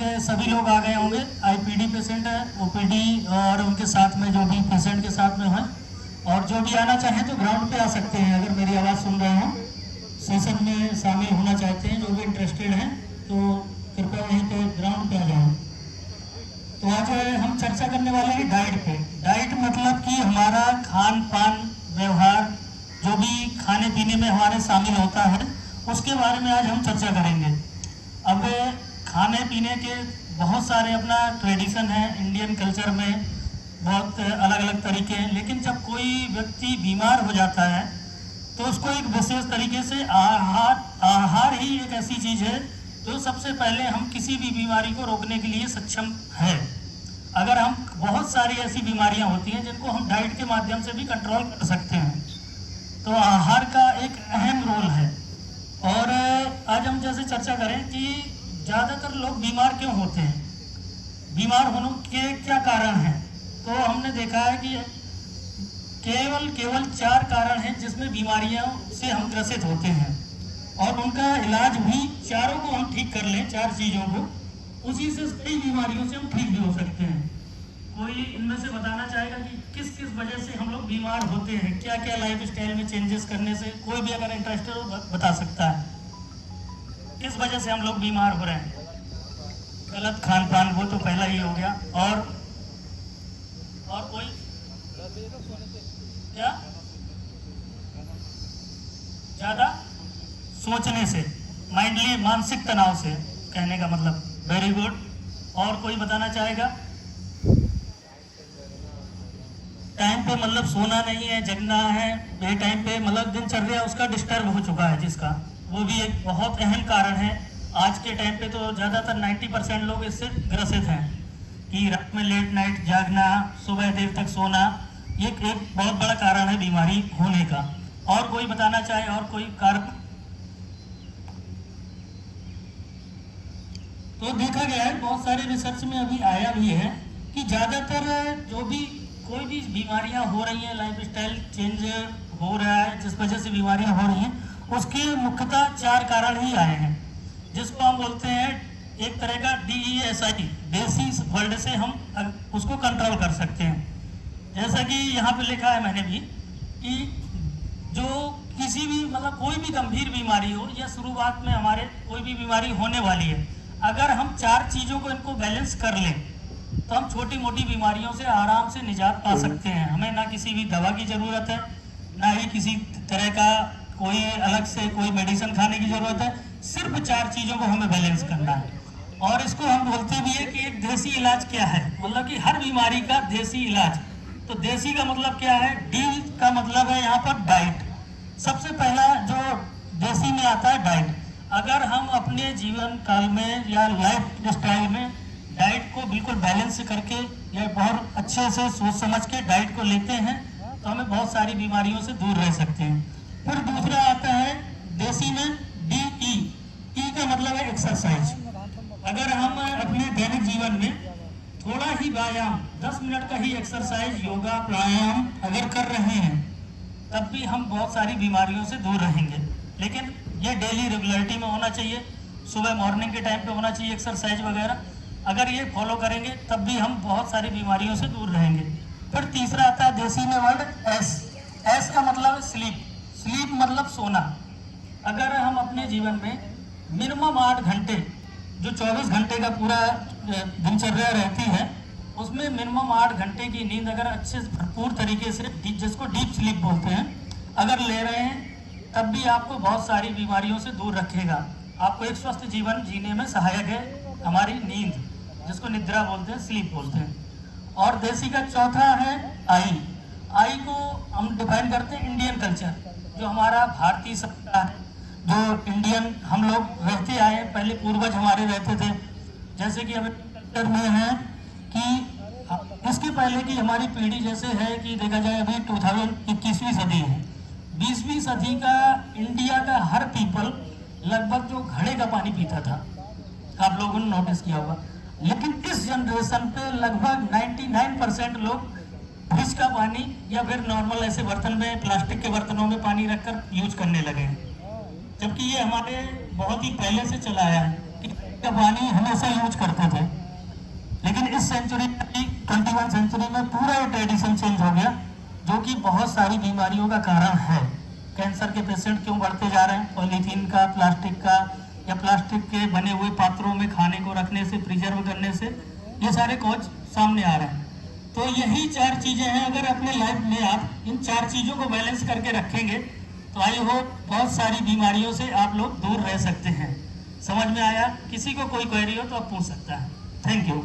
लगभग सभी लोग आ गए होंगे। आईपीडी पेशेंट है, ओपीडी और उनके साथ में जो भी पेशेंट के साथ में हैं, और जो भी आना चाहें तो ग्राउंड पे आ सकते हैं। अगर मेरी आवाज़ सुन रहे हो, सेशन में शामिल होना चाहते हैं, जो भी इंटरेस्टेड हैं तो कृपया वहीं पे ग्राउंड पे आ जाओ। तो आज हम चर्चा करने वाले हैं डाइट पे। डाइट मतलब कि हमारा खान पान व्यवहार, जो भी खाने पीने में हमारे शामिल होता है, उसके बारे में आज हम चर्चा करेंगे। अब खाने पीने के बहुत सारे अपना ट्रेडिशन है, इंडियन कल्चर में बहुत अलग अलग तरीके हैं, लेकिन जब कोई व्यक्ति बीमार हो जाता है तो उसको एक विशेष तरीके से आहार ही एक ऐसी चीज़ है जो सबसे पहले हम किसी भी बीमारी को रोकने के लिए सक्षम है। अगर हम बहुत सारी ऐसी बीमारियां होती हैं जिनको हम डाइट के माध्यम से भी कंट्रोल कर सकते हैं, तो आहार का एक अहम रोल है। और आज हम जैसे चर्चा करें कि ज़्यादातर लोग बीमार क्यों होते हैं, बीमार होने के क्या कारण हैं, तो हमने देखा है कि केवल 4 कारण हैं जिसमें बीमारियों से हम ग्रसित होते हैं, और उनका इलाज भी चारों को हम ठीक कर लें, 4 चीज़ों को, उसी से कई बीमारियों से हम ठीक भी हो सकते हैं। कोई इनमें से बताना चाहेगा कि किस किस वजह से हम लोग बीमार होते हैं, क्या क्या लाइफ स्टाइल में चेंजेस करने से? कोई भी अगर इंटरेस्टेड हो बता सकता है किस वजह से हम लोग बीमार हो रहे हैं। गलत खान पान, वो तो पहला ही हो गया। और कोई क्या? ज़्यादा सोचने से, माइंडली मानसिक तनाव से, कहने का मतलब। Very good. और कोई बताना चाहेगा? टाइम पे मतलब सोना नहीं है, जगना है, बे टाइम पे मतलब दिनचर्या उसका डिस्टर्ब हो चुका है जिसका, वो भी एक बहुत अहम कारण है। आज के टाइम पे तो ज़्यादातर 90% लोग इससे ग्रसित हैं कि रात में लेट नाइट जागना, सुबह देर तक सोना, ये एक बहुत बड़ा कारण है बीमारी होने का। और कोई बताना चाहे, और कोई कारण? तो देखा गया है, बहुत सारे रिसर्च में अभी आया भी है कि ज़्यादातर जो भी कोई भी बीमारियां हो रही हैं, लाइफ स्टाइल चेंज हो रहा है जिस वजह से बीमारियां हो रही हैं, उसके मुख्यतः 4 कारण ही आए हैं, जिसको हम बोलते हैं एक तरह का DESI, देसी वर्ड से हम उसको कंट्रोल कर सकते हैं। जैसा कि यहाँ पे लिखा है मैंने भी कि जो किसी भी मतलब कोई भी गंभीर बीमारी हो या शुरुआत में हमारे कोई भी बीमारी होने वाली है, अगर हम 4 चीज़ों को इनको बैलेंस कर लें तो हम छोटी मोटी बीमारियों से आराम से निजात पा सकते हैं। हमें ना किसी भी दवा की ज़रूरत है, ना ही किसी तरह का कोई अलग से कोई मेडिसिन खाने की ज़रूरत है। सिर्फ 4 चीज़ों को हमें बैलेंस करना है। और इसको हम बोलते भी है कि एक देसी इलाज क्या है, मतलब कि हर बीमारी का देसी इलाज। तो देसी का मतलब क्या है? डी का मतलब है यहाँ पर डाइट। सबसे पहला जो देसी में आता है डाइट। अगर हम अपने जीवन काल में या लाइफ स्टाइल में डाइट को बिल्कुल बैलेंस करके या बहुत अच्छे से सोच समझ के डाइट को लेते हैं तो हमें बहुत सारी बीमारियों से दूर रह सकते हैं। फिर दूसरा आता है देसी में DE। E का मतलब है एक्सरसाइज। अगर हम अपने दैनिक जीवन में थोड़ा ही व्यायाम, 10 मिनट का ही एक्सरसाइज, योगा, प्राणायाम अगर कर रहे हैं, तब भी हम बहुत सारी बीमारियों से दूर रहेंगे। लेकिन ये डेली रेगुलरिटी में होना चाहिए, सुबह मॉर्निंग के टाइम पे होना चाहिए एक्सरसाइज वगैरह। अगर ये फॉलो करेंगे तब भी हम बहुत सारी बीमारियों से दूर रहेंगे। फिर तीसरा आता है देसी में वर्ड S का मतलब स्लीप। स्लीप मतलब सोना। अगर हम अपने जीवन में मिनिमम 8 घंटे, जो 24 घंटे का पूरा दिनचर्या रहती है, उसमें मिनिमम 8 घंटे की नींद अगर अच्छे भरपूर तरीके से, जिसको डीप स्लीप बोलते हैं, अगर ले रहे हैं, तब भी आपको बहुत सारी बीमारियों से दूर रखेगा। आपको एक स्वस्थ जीवन जीने में सहायक है हमारी नींद, जिसको निद्रा बोलते हैं, स्लीप बोलते हैं। और देसी का चौथा है आई को हम डिफाइन करते हैं इंडियन कल्चर, जो हमारा भारतीय सभ्यता है, जो इंडियन हम लोग रहते आए, पहले पूर्वज हमारे रहते थे। जैसे कि अभी कल्चर में है कि इसके पहले की हमारी पीढ़ी जैसे है कि देखा जाए अभी 2021वीं सदी है, 20वीं सदी का इंडिया का हर पीपल लगभग जो घड़े का पानी पीता था, आप लोगों ने नोटिस किया होगा। लेकिन इस जनरेशन पे लगभग 99% लोग फ्रिज का पानी या फिर नॉर्मल ऐसे बर्तन में, प्लास्टिक के बर्तनों में पानी रखकर यूज करने लगे हैं, जबकि ये हमारे बहुत ही पहले से चला आया है कि का पानी हमेशा यूज करते थे। इस सेंचुरी में, 21 सेंचुरी में पूरा ये ट्रेडिशन चेंज हो गया, जो कि बहुत सारी बीमारियों का कारण है। कैंसर के पेशेंट क्यों बढ़ते जा रहे हैं? पॉलीथीन का, प्लास्टिक का, या प्लास्टिक के बने हुए पात्रों में खाने को रखने से, प्रिजर्व करने से, ये सारे कॉज सामने आ रहे हैं। तो यही 4 चीज़ें हैं। अगर अपने लाइफ में आप इन 4 चीज़ों को बैलेंस करके रखेंगे तो आई होप बहुत सारी बीमारियों से आप लोग दूर रह सकते हैं। समझ में आया? किसी को कोई क्वेरी हो तो आप पूछ सकता है। Thank you.